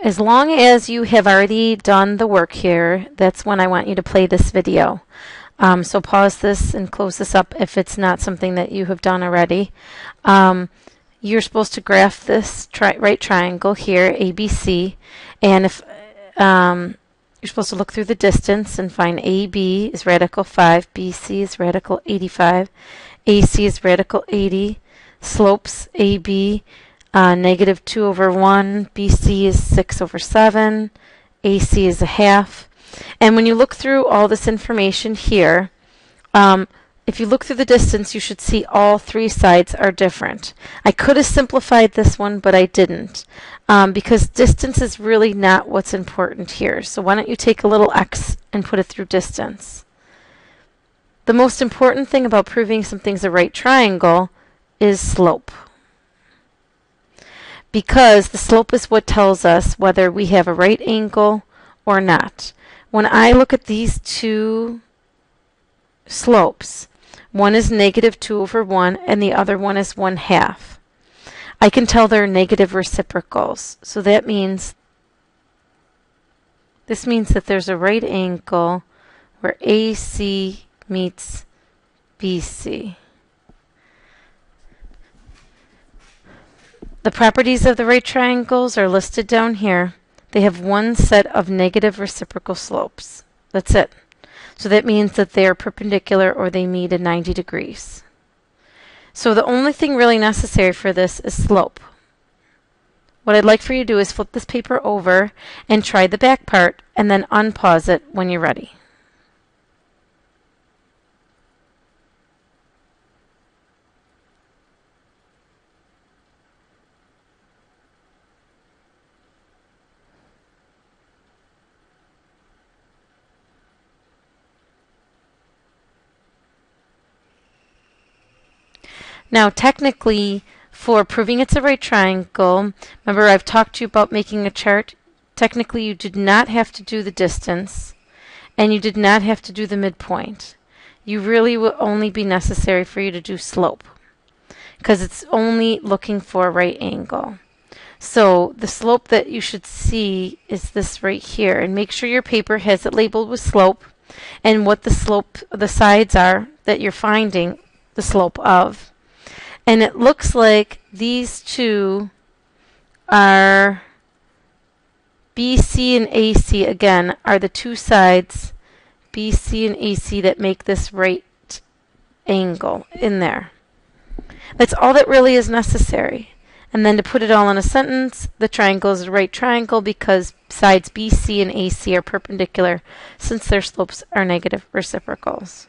as long as you have already done the work here, that's when I want you to play this video. So pause this and close this up if it's not something that you have done already. You're supposed to graph this right triangle here, ABC, and if you're supposed to look through the distance and find AB is radical 5, BC is radical 85, AC is radical 80, slopes AB negative 2 over 1, BC is 6 over 7, AC is a half. And when you look through all this information here, if you look through the distance, you should see all three sides are different. I could have simplified this one, but I didn't, because distance is really not what's important here. So why don't you take a little x and put it through distance? The most important thing about proving something's a right triangle is slope, because the slope is what tells us whether we have a right angle or not. When I look at these two slopes, one is negative 2 over 1 and the other one is 1/2. I can tell they're negative reciprocals. So that means, this means that there's a right angle where AC meets BC. The properties of the right triangles are listed down here. They have one set of negative reciprocal slopes. That's it. So that means that they are perpendicular or they meet at 90 degrees. So the only thing really necessary for this is slope. What I'd like for you to do is flip this paper over and try the back part and then unpause it when you're ready. Now, technically, for proving it's a right triangle, remember I've talked to you about making a chart. Technically, you did not have to do the distance, and you did not have to do the midpoint. You really will only be necessary for you to do slope, because it's only looking for a right angle. So the slope that you should see is this right here, and make sure your paper has it labeled with slope and what the slope, the sides are that you're finding the slope of. And it looks like these two are BC and AC, again, are the two sides, BC and AC, that make this right angle in there. That's all that really is necessary. And then to put it all in a sentence, the triangle is a right triangle because sides BC and AC are perpendicular since their slopes are negative reciprocals.